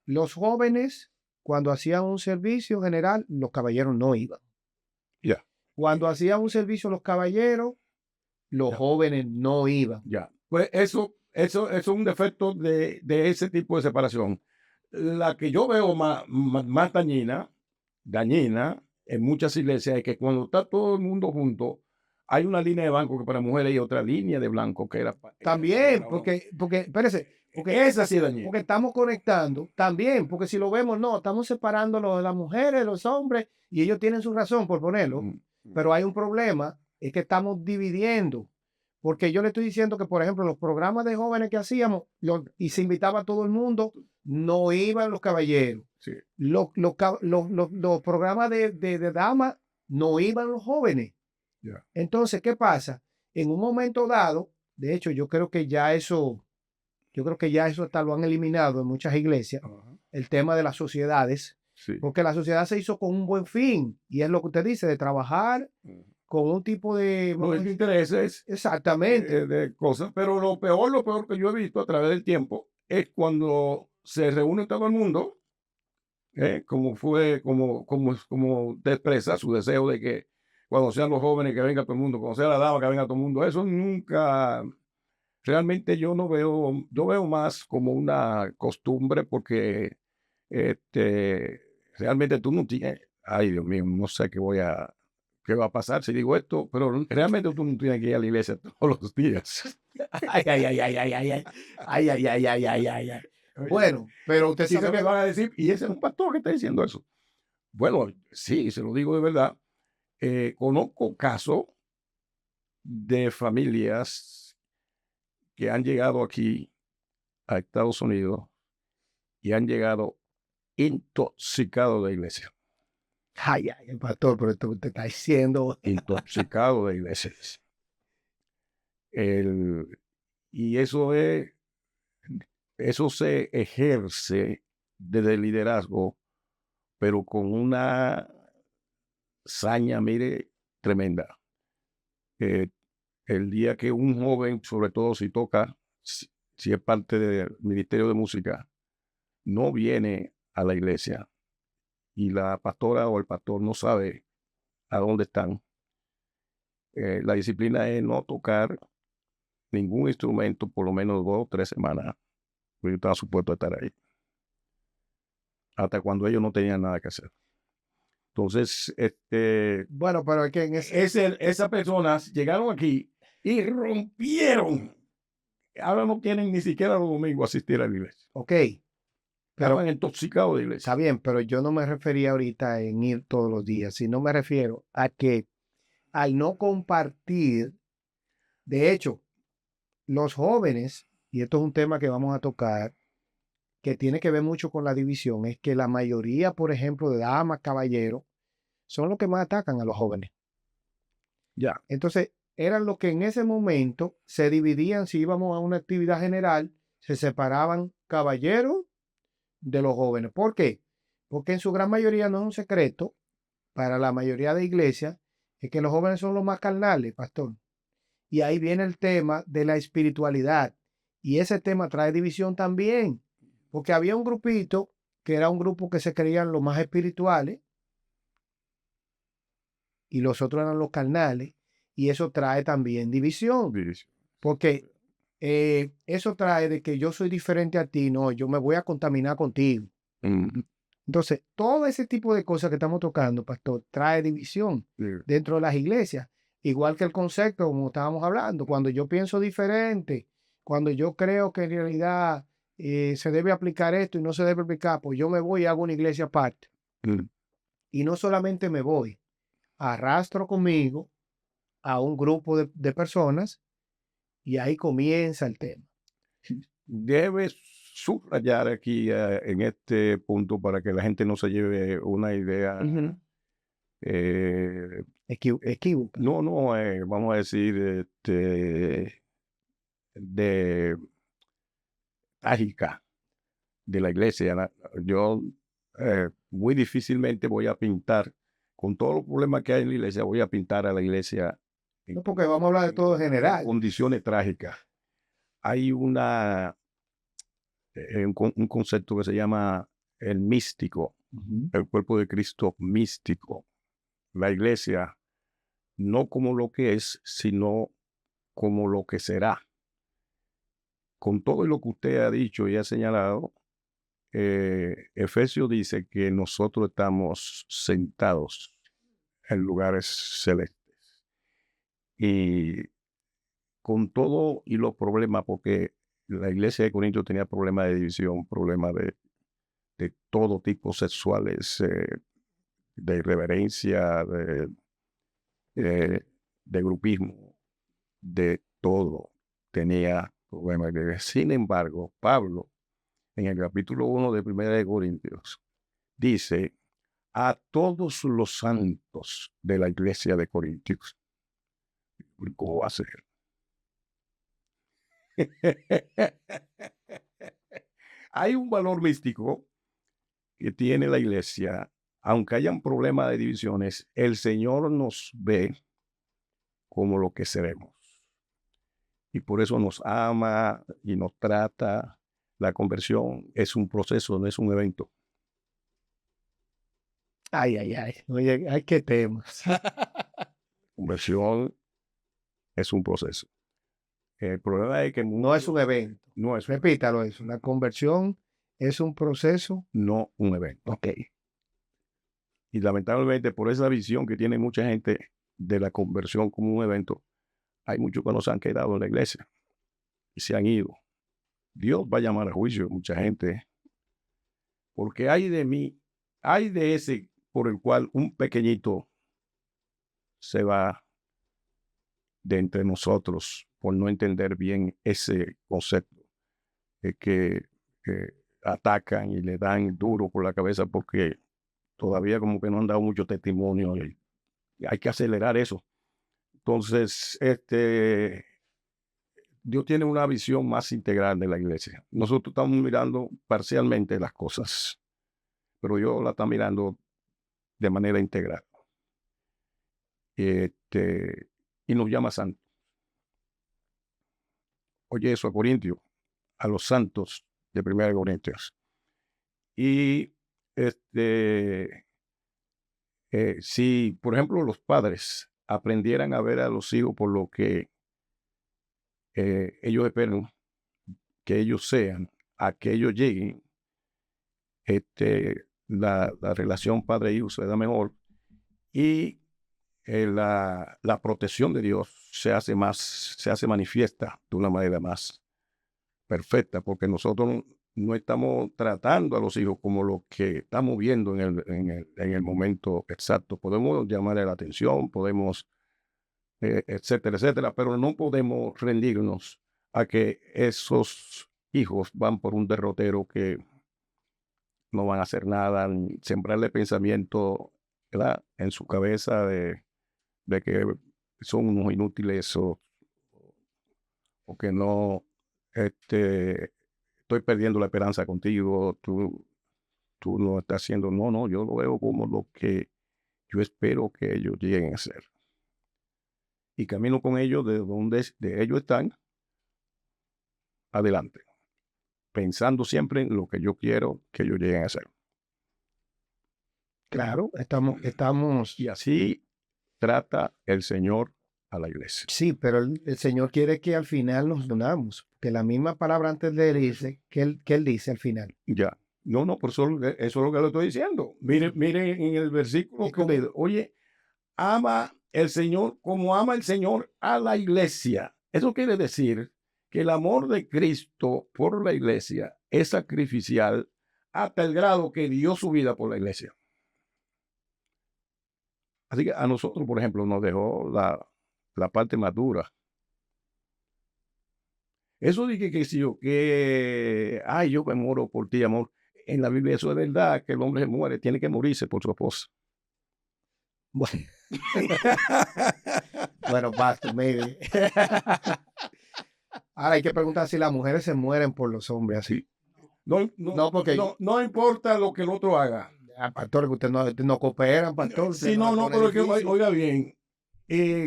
los jóvenes, cuando hacían un servicio general, los caballeros no iban.
Ya.
Cuando hacían un servicio los caballeros, los
Ya.
jóvenes no iban.
Ya. Pues eso es un defecto de ese tipo de separación. La que yo veo más dañina en muchas iglesias es que cuando está todo el mundo junto, hay una línea de blanco que para mujeres y otra línea de blanco que era para
También, porque, espérese, porque
esa sí es dañina.
porque estamos conectando, también, porque si lo vemos, no, estamos separando las mujeres, los hombres, y ellos tienen su razón por ponerlo, pero hay un problema, es que estamos dividiendo, porque yo le estoy diciendo que, por ejemplo, los programas de jóvenes que hacíamos, y se invitaba a todo el mundo, no iban los caballeros.
Sí.
Los programas de damas, no iban los jóvenes.
Yeah.
Entonces, ¿qué pasa? En un momento dado, de hecho, yo creo que ya eso hasta lo han eliminado en muchas iglesias, el tema de las sociedades,
sí.
Porque la sociedad se hizo con un buen fin, y es lo que usted dice, de trabajar con un tipo de
los intereses,
exactamente,
de cosas, pero lo peor que yo he visto a través del tiempo es cuando se reúne todo el mundo, como te expresa su deseo de que cuando sean los jóvenes que venga todo el mundo, cuando sea la dama que venga todo el mundo, eso nunca, realmente yo veo más como una costumbre porque realmente tú no tienes, ay Dios mío, no sé qué va a pasar si digo esto, pero realmente tú no tienes que ir a la iglesia todos los días.
Ay, ay, ay, ay, ay, ay, ay, ay, ay, ay, ay, ay, ay, ay. Bueno, pero usted
Sí
sabe
se me
que
van a decir, y ese es un pastor que está diciendo eso. Bueno, sí, se lo digo de verdad. Conozco casos de familias que han llegado aquí a Estados Unidos y han llegado intoxicados de iglesia.
ay, ay, el pastor, pero esto te está diciendo.
Intoxicados de iglesia. Y eso se ejerce desde el liderazgo, pero con una saña, mire, tremenda. El día que un joven, sobre todo si toca, si es parte del ministerio de música, no viene a la iglesia y la pastora o el pastor no sabe a dónde están, la disciplina es no tocar ningún instrumento por lo menos 2 o 3 semanas, porque yo estaba supuesto a estar ahí, hasta cuando ellos no tenían nada que hacer. Entonces,
Bueno, pero es que en
esas personas llegaron aquí y rompieron. Ahora no tienen ni siquiera los domingos asistir a la iglesia.
ok, pero
Estaban intoxicados de iglesia.
está bien, pero yo no me refería ahorita en ir todos los días, sino me refiero a que al no compartir, de hecho, los jóvenes, y esto es un tema que vamos a tocar, que tiene que ver mucho con la división, es que la mayoría, por ejemplo, de damas, caballeros, son los que más atacan a los jóvenes.
Ya.
Entonces, eran los que en ese momento se dividían, si íbamos a una actividad general, se separaban caballeros de los jóvenes. ¿Por qué? Porque en su gran mayoría no es un secreto para la mayoría de iglesias, es que los jóvenes son los más carnales, pastor. Y ahí viene el tema de la espiritualidad. Y ese tema trae división también, porque había un grupito que era un grupo que se creían los más espirituales y los otros eran los carnales, y eso trae también división, porque eso trae de que yo soy diferente a ti, no, yo me voy a contaminar contigo. Entonces, todo ese tipo de cosas que estamos tocando, pastor, trae división dentro de las iglesias, igual que el concepto, como estábamos hablando, cuando yo pienso diferente, cuando yo creo que en realidad se debe aplicar esto y no se debe aplicar, pues yo me voy y hago una iglesia aparte. Y no solamente me voy, arrastro conmigo a un grupo de personas y ahí comienza el tema.
Debes subrayar aquí en este punto para que la gente no se lleve una idea eh,
Equívoca.
no, no, vamos a decir, de trágica de la iglesia. Yo muy difícilmente voy a pintar, con todos los problemas que hay en la iglesia, voy a pintar a la iglesia
No, porque vamos a hablar de todo en
en
general.
condiciones trágicas. Hay un concepto que se llama el místico,
Ujú.
el cuerpo de Cristo místico. La iglesia, no como lo que es, sino como lo que será. Con todo lo que usted ha dicho y ha señalado, Efesios dice que nosotros estamos sentados en lugares celestes. Y con todo y los problemas, porque la iglesia de Corinto tenía problemas de división, problemas de todo tipo sexuales, de irreverencia, de grupismo, de todo. Tenía problemas. Sin embargo, Pablo, en el capítulo 1 de Primera de Corintios, dice a todos los santos de la iglesia de Corintios. ¿Cómo va a ser? Hay un valor místico que tiene la iglesia. Aunque hayan problemas de divisiones, el Señor nos ve como lo que seremos. Y por eso nos ama y nos trata. La conversión es un proceso, no es un evento.
Ay, ay, ay. Oye, ay, qué temas.
Conversión es un proceso. El problema es que
No es un evento.
no es
Repítalo eso. La conversión es un proceso.
no un evento.
Ok.
Y lamentablemente por esa visión que tiene mucha gente de la conversión como un evento, hay muchos que no se han quedado en la iglesia y se han ido. Dios va a llamar a juicio a mucha gente, porque hay de mí, hay de ese por el cual un pequeñito se va de entre nosotros por no entender bien ese concepto, que atacan y le dan duro por la cabeza porque todavía como que no han dado mucho testimonio y hay que acelerar eso. Entonces, Dios tiene una visión más integral de la iglesia. Nosotros estamos mirando parcialmente las cosas, pero Dios la está mirando de manera integral. Y nos llama santos. Oye eso a Corintios, a los santos de 1 Corintios. Y si, por ejemplo, los padres aprendieran a ver a los hijos por lo que ellos esperan que ellos sean, a que ellos lleguen, la relación padre-hijo se da mejor y la protección de Dios se hace manifiesta de una manera más perfecta, porque nosotros no estamos tratando a los hijos como lo que estamos viendo en el momento exacto. Podemos llamarle la atención, podemos, etcétera, etcétera, pero no podemos rendirnos a que esos hijos van por un derrotero que no van a hacer nada, ni sembrarle pensamiento, ¿verdad?, en su cabeza de que son unos inútiles o que no, estoy perdiendo la esperanza contigo, tú no estás haciendo, no, yo lo veo como lo que yo espero que ellos lleguen a ser. Y camino con ellos de donde de ellos están adelante, pensando siempre en lo que yo quiero que ellos lleguen a ser.
Claro, estamos.
Y así trata el Señor a la iglesia.
Sí, pero el Señor quiere que al final nos unamos. Que la misma palabra antes de él dice, que él dice al final.
Ya. No, por eso es lo que le estoy diciendo. Miren en el versículo que leí. Oye, ama el Señor como ama el Señor a la iglesia. Eso quiere decir que el amor de Cristo por la iglesia es sacrificial hasta el grado que dio su vida por la iglesia. Así que a nosotros, por ejemplo, nos dejó la parte más dura. Eso de ay, yo me muero por ti, amor. En la Biblia eso es verdad, que el hombre se muere, tiene que morirse por su esposa.
Bueno, bueno, basta, maybe. Ahora hay que preguntar si las mujeres se mueren por los hombres así.
Sí. No,
No, porque
no importa lo que el otro haga.
pastor, que usted no cooperan, pastor. usted
Sí, no,
le
no,
pone
pero es que,
difícil.
oiga bien,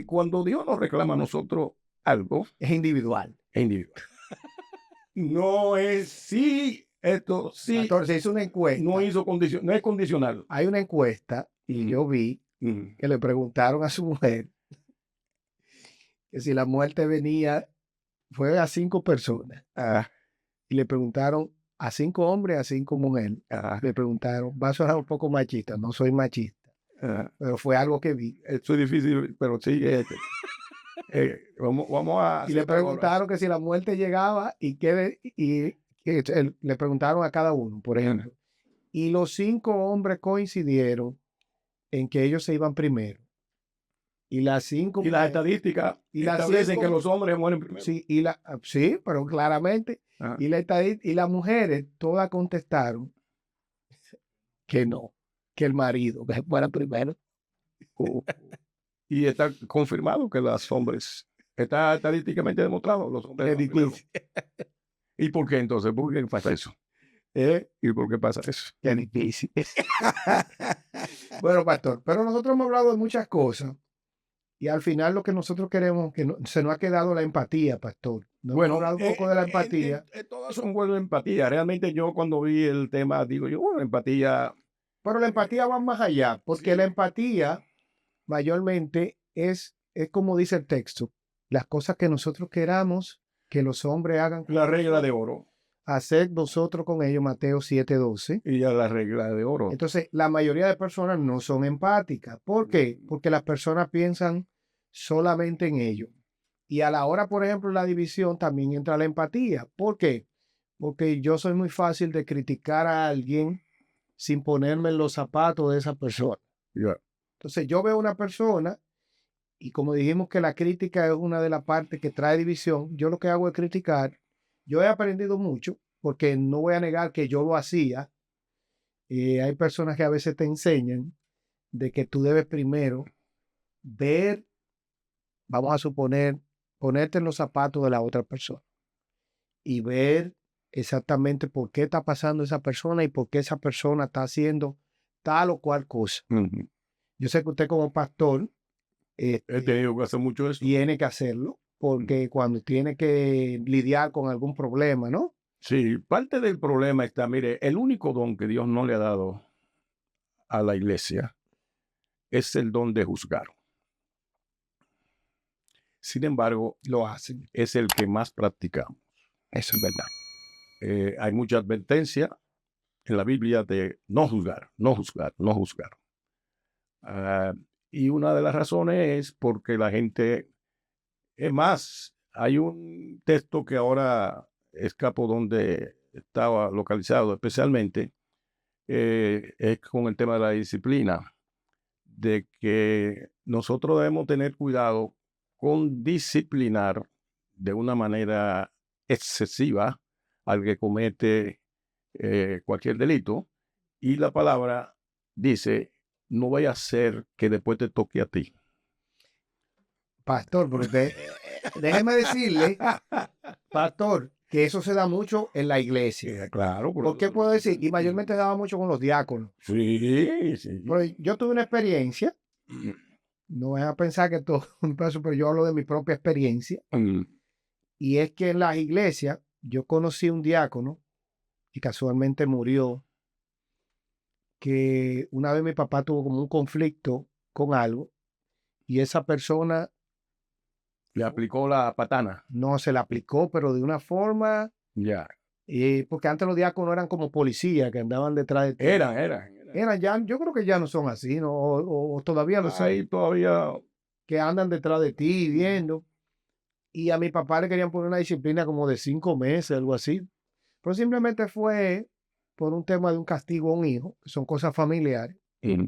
cuando Dios nos reclama a nosotros algo,
Es individual.
es individual. No es sí, esto sí,
Pastor, se hizo una encuesta.
no es condicional.
Hay una encuesta y
Ujú.
yo vi que le preguntaron a su mujer que si la muerte venía, fue a 5 personas.
Ah,
Y le preguntaron a 5 hombres, a 5 mujeres.
ah,
Le preguntaron, va a sonar un poco machista, no soy machista,
ah.
pero fue algo que vi.
Esto es difícil, pero sí, vamos a
Y le
hacer algo ahora.
preguntaron que si la muerte llegaba y le preguntaron a cada uno, por ejemplo. Y los 5 hombres coincidieron en que ellos se iban primero. Y las 5
Y las estadísticas
y las
establecen
cinco-
que los hombres mueren primero.
sí, sí, pero claramente.
Ah.
Y las mujeres todas contestaron que no, que el marido, que fuera primero.
Y está confirmado que los hombres, está estadísticamente demostrado, los hombres.
Es
son primero.
difícil.
¿Y por qué entonces? ¿Por qué pasa eso? ¿Y por qué pasa eso?
Qué difícil. Bueno, pastor, pero nosotros hemos hablado de muchas cosas y al final lo que nosotros queremos, se nos ha quedado la empatía, pastor. No hemos hablado un poco de la empatía.
Todas son buenas empatía. Realmente yo cuando vi el tema digo yo, bueno, empatía.
Pero la empatía va más allá, porque
Sí.
la empatía mayormente es como dice el texto, las cosas que nosotros queramos que los hombres hagan,
La regla de oro.
haced vosotros con ellos, Mateo 7:12.
Y ya la regla de oro.
Entonces, la mayoría de personas no son empáticas. ¿Por qué? Porque las personas piensan solamente en ellos. Y a la hora, por ejemplo, de la división también entra la empatía. ¿Por qué? Porque yo soy muy fácil de criticar a alguien sin ponerme en los zapatos de esa persona.
Ya.
Entonces, yo veo una persona y como dijimos que la crítica es una de las partes que trae división, yo lo que hago es criticar. Yo he aprendido mucho porque no voy a negar que yo lo hacía. Hay personas que a veces te enseñan de que tú debes primero ver, vamos a suponer, ponerte en los zapatos de la otra persona y ver exactamente por qué está pasando esa persona y por qué esa persona está haciendo tal o cual cosa.
Ujú.
Yo sé que usted como pastor
He tenido que hacer mucho eso.
tiene que hacerlo porque cuando tiene que lidiar con algún problema, ¿no?
Sí, parte del problema está, mire, el único don que Dios no le ha dado a la iglesia es el don de juzgar. Sin embargo,
Lo hacen.
es el que más practicamos.
Eso es verdad.
Hay mucha advertencia en la Biblia de no juzgar, no juzgar, no juzgar. Ah, y una de las razones es porque la gente, es más, hay un texto que ahora escapo donde estaba localizado especialmente, es con el tema de la disciplina, de que nosotros debemos tener cuidado con disciplinar de una manera excesiva al que comete cualquier delito. Y la palabra dice, no vaya a ser que después te toque a ti.
Pastor, porque déjeme decirle, pastor, que eso se da mucho en la iglesia.
Claro.
¿Por qué puedo decir? Y mayormente se daba mucho con los diáconos.
Sí, sí.
Pero yo tuve una experiencia, no vayan a pensar que todo es un peso, pero yo hablo de mi propia experiencia.
Mm,
Y es que en las iglesias yo conocí un diácono y casualmente murió, que una vez mi papá tuvo como un conflicto con algo y esa persona
Le aplicó la patana.
no se la aplicó, pero de una forma,
Ya.
porque antes los diáconos eran como policías que andaban detrás de ti.
Eran.
Ya, yo creo que ya no son así, ¿no? O todavía lo son,
Ahí todavía.
que andan detrás de ti viendo. Y a mi papá le querían poner una disciplina como de 5 meses, algo así. Pero simplemente fue por un tema de un castigo a un hijo, que son cosas familiares.
Mm,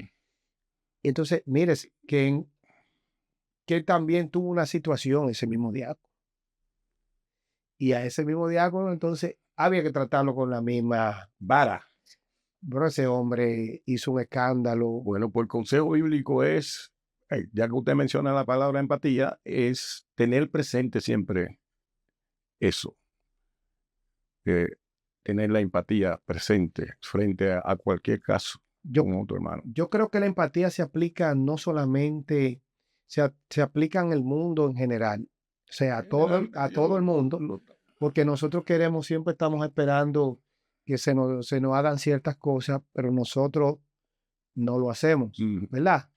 Y entonces, mire, que también tuvo una situación ese mismo diácono. Y a ese mismo diácono, entonces, había que tratarlo con la misma
Vara.
Pero ese hombre hizo un escándalo.
Bueno, pues el consejo bíblico es, ya que usted menciona la palabra empatía, es tener presente siempre eso, eh, tener la empatía presente frente a cualquier caso
Yo,
con otro hermano.
yo creo que la empatía se aplica no solamente, se aplica en el mundo en general, o sea, a todo el mundo, porque nosotros queremos, siempre estamos esperando que se nos hagan ciertas cosas, pero nosotros no lo hacemos, ¿verdad?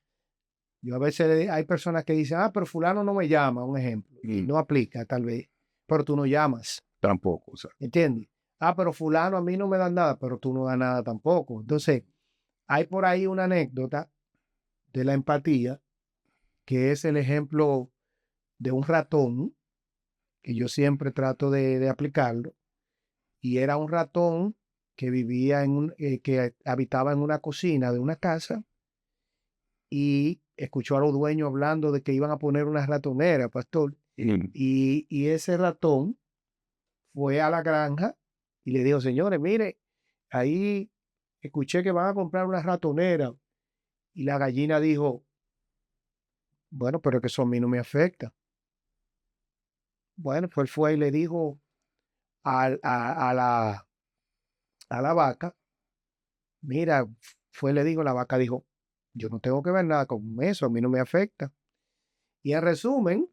Yo a veces hay personas que dicen, pero fulano no me llama, un ejemplo, y no aplica tal vez, pero tú no llamas,
Tampoco, o sea,
¿entiendes? Pero fulano a mí no me da nada, pero tú no das nada tampoco. Entonces, hay por ahí una anécdota de la empatía, que es el ejemplo de un ratón, que yo siempre trato de aplicarlo, y era un ratón que vivía que habitaba en una cocina de una casa y escuchó a los dueños hablando de que iban a poner una ratonera, pastor. Y ese ratón fue a la granja y le dijo, señores, mire, ahí escuché que van a comprar una ratonera. Y la gallina dijo, bueno, pero que eso a mí no me afecta. Bueno, pues fue y le dijo a la vaca, mira, fue y le dijo, la vaca dijo, yo no tengo que ver nada con eso, a mí no me afecta. Y en resumen,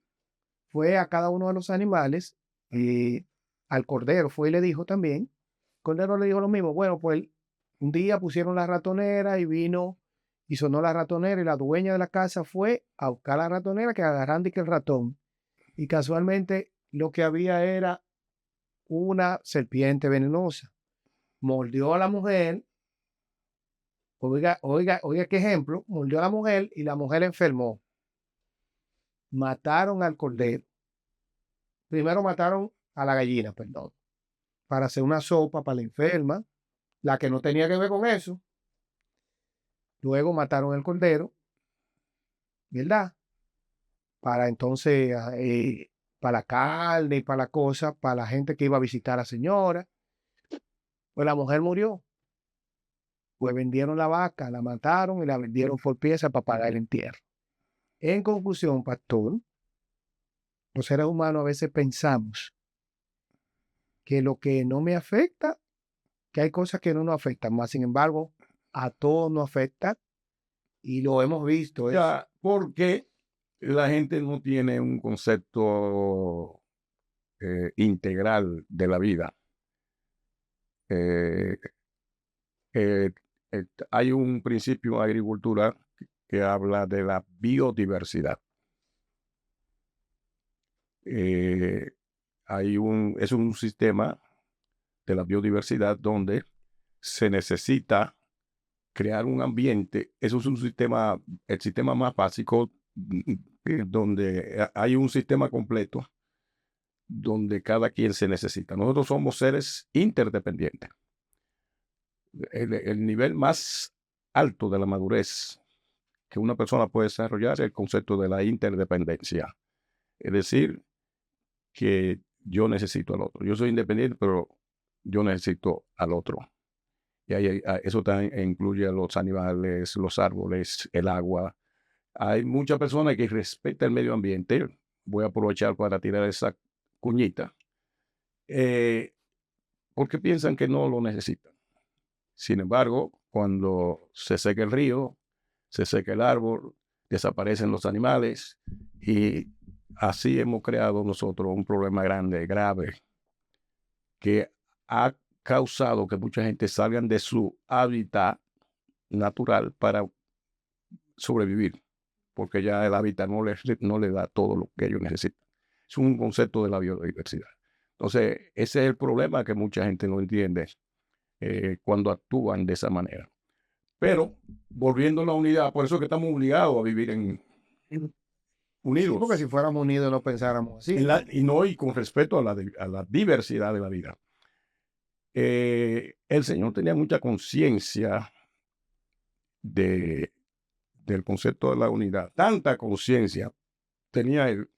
fue a cada uno de los animales, y al cordero fue y le dijo también, el cordero le dijo lo mismo, bueno, pues un día pusieron la ratonera y vino y sonó la ratonera y la dueña de la casa fue a buscar la ratonera que agarran y que el ratón. Y casualmente lo que había era una serpiente venenosa. Mordió a la mujer, oiga qué ejemplo, mordió a la mujer y la mujer enfermó. Mataron al cordero. Primero mataron a la gallina, perdón, para hacer una sopa para la enferma, la que no tenía que ver con eso. Luego mataron al cordero, ¿verdad? Para entonces, para la carne y para la cosa, para la gente que iba a visitar a la señora. Pues la mujer murió. Pues vendieron la vaca, la mataron y la vendieron por pieza para pagar el entierro. En conclusión, pastor, los seres humanos a veces pensamos que lo que no me afecta, que hay cosas que no nos afectan, más sin embargo, a todos nos afecta y lo hemos visto.
ya, porque la gente no tiene un concepto integral de la vida. Eh, eh, hay un principio en agricultura que habla de la biodiversidad. Es un sistema de la biodiversidad donde se necesita crear un ambiente. Eso es un sistema, el sistema más básico, donde hay un sistema completo donde cada quien se necesita. Nosotros somos seres interdependientes. El nivel más alto de la madurez que una persona puede desarrollar es el concepto de la interdependencia. Es decir, que yo necesito al otro. Yo soy independiente, pero yo necesito al otro. Y eso también incluye a los animales, los árboles, el agua. Hay muchas personas que respetan el medio ambiente. Voy a aprovechar para tirar esa cuñita. Porque piensan que no lo necesitan. Sin embargo, cuando se seca el río, se seca el árbol, desaparecen los animales y así hemos creado nosotros un problema grande, grave, que ha causado que mucha gente salgan de su hábitat natural para sobrevivir, porque ya el hábitat no le da todo lo que ellos necesitan. Es un concepto de la biodiversidad. Entonces, ese es el problema que mucha gente no entiende cuando actúan de esa manera. Pero, volviendo a la unidad, por eso es que estamos obligados a vivir unidos.
Sí, porque si fuéramos unidos no pensáramos así.
Y con respeto a la diversidad de la vida. El Señor tenía mucha conciencia del concepto de la unidad. Tanta conciencia tenía él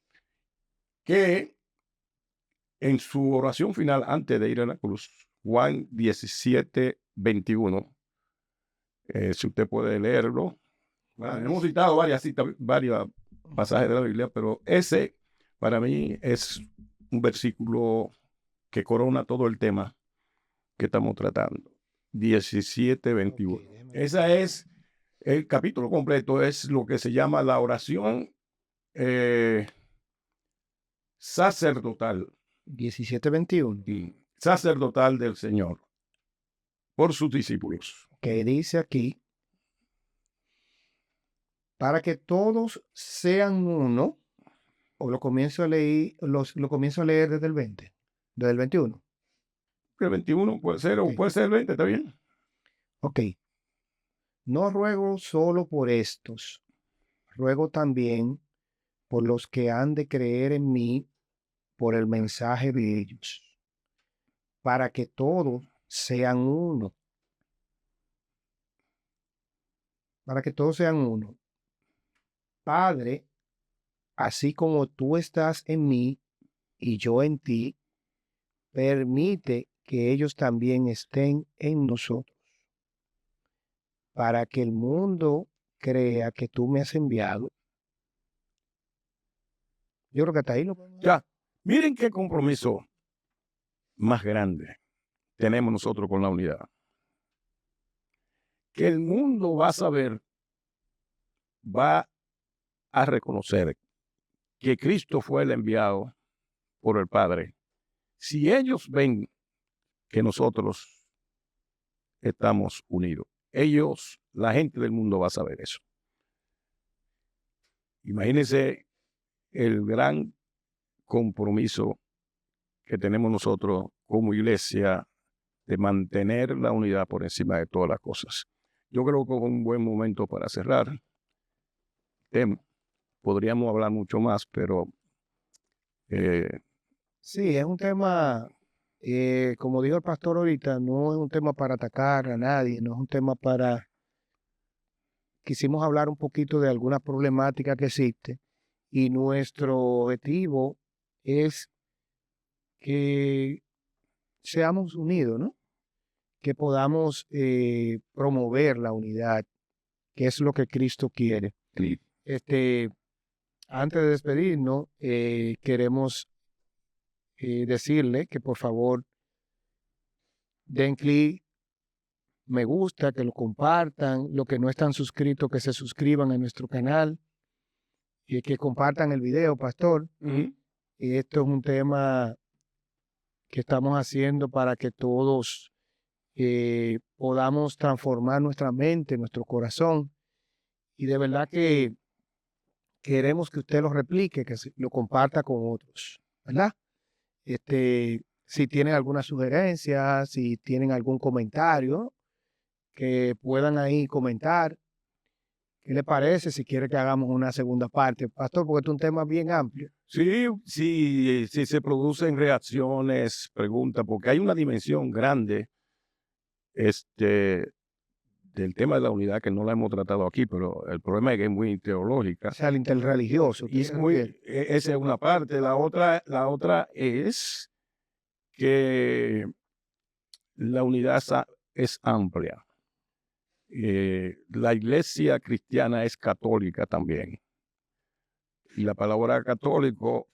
que en su oración final antes de ir a la cruz, Juan 17:21, Si usted puede leerlo. Bueno, hemos citado varios pasajes de la Biblia, pero ese para mí es un versículo que corona todo el tema que estamos tratando. 17:21.
Ok,
Esa es el capítulo completo, es lo que se llama la oración sacerdotal.
17:21.
Sacerdotal del Señor por sus discípulos.
Que dice aquí, para que todos sean uno, o lo comienzo a leer, lo comienzo a leer desde el 20, desde el 21.
El 21 puede ser, o
Ok.
puede ser el 20, ¿está bien?
Ok. No ruego solo por estos, ruego también por los que han de creer en mí por el mensaje de ellos, para que todos sean uno. Para que todos sean uno. Padre, así como tú estás en mí y yo en ti, permite que ellos también estén en nosotros, para que el mundo crea que tú me has enviado. Yo creo que hasta ahí lo podemos dejar.
Ya, miren qué compromiso más grande tenemos nosotros con la unidad. Que el mundo va a saber, va a reconocer que Cristo fue el enviado por el Padre. Si ellos ven que nosotros estamos unidos, ellos, la gente del mundo va a saber eso. Imagínense el gran compromiso que tenemos nosotros como iglesia de mantener la unidad por encima de todas las cosas. Yo creo que es un buen momento para cerrar el tema. Podríamos hablar mucho más, pero
Sí, es un tema, como dijo el pastor ahorita, no es un tema para atacar a nadie, no es un tema para... Quisimos hablar un poquito de algunas problemáticas que existen y nuestro objetivo es que seamos unidos, ¿no? Que podamos promover la unidad, que es lo que Cristo quiere. Antes de despedirnos, queremos decirle que por favor den clic, me gusta, que lo compartan, los que no están suscritos, que se suscriban a nuestro canal y que compartan el video, pastor. Y esto es un tema que estamos haciendo para que todos podamos transformar nuestra mente, nuestro corazón. Y de verdad que queremos que usted lo replique, que lo comparta con otros, ¿verdad? Si tienen alguna sugerencia, si tienen algún comentario, que puedan ahí comentar. ¿Qué le parece si quiere que hagamos una segunda parte, pastor? Porque este es un tema bien amplio.
Sí, se producen reacciones, preguntas, porque hay una dimensión grande del tema de la unidad que no la hemos tratado aquí, pero el problema es que es muy teológica.
O sea, el interreligioso.
Y es esa es una parte. La otra es que la unidad es amplia. La iglesia cristiana es católica también. Y la palabra católico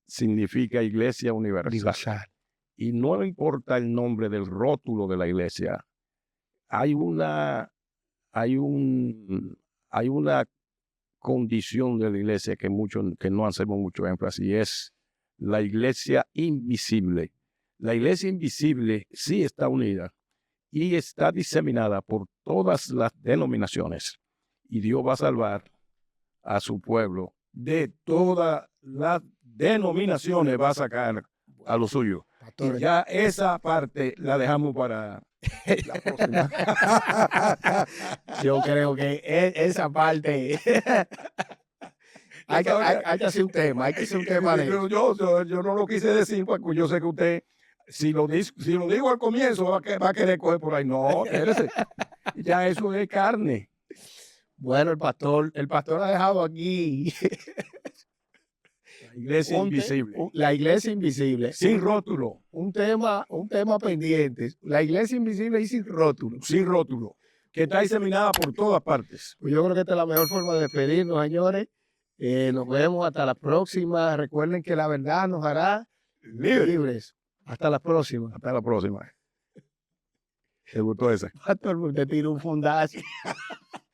significa iglesia universal. Y no importa el nombre del rótulo de la iglesia. Hay una condición de la iglesia que no hacemos mucho énfasis, y es la iglesia invisible. La iglesia invisible sí está unida y está diseminada por todas las denominaciones. Y Dios va a salvar a su pueblo de todas las denominaciones, va a sacar a lo suyo. Y ya esa parte la dejamos para la próxima.
Yo creo que esa parte hay que hacer un tema, hay que hacer un tema de eso.
Yo no lo quise decir porque yo sé que usted, si lo digo al comienzo, va a querer coger por ahí. No, espérese. Ya eso es carne.
Bueno, el pastor ha dejado aquí
La iglesia invisible.
La iglesia invisible.
Sin rótulo.
Un tema pendiente. La iglesia invisible y sin rótulo.
Sin rótulo. que está diseminada por todas partes.
Pues yo creo que esta es la mejor forma de despedirnos, señores. Nos vemos hasta la próxima. Recuerden que la verdad nos hará libres. Hasta la próxima.
Hasta la próxima. ¿Te gustó esa?
Pastor, te tiro un fundazo.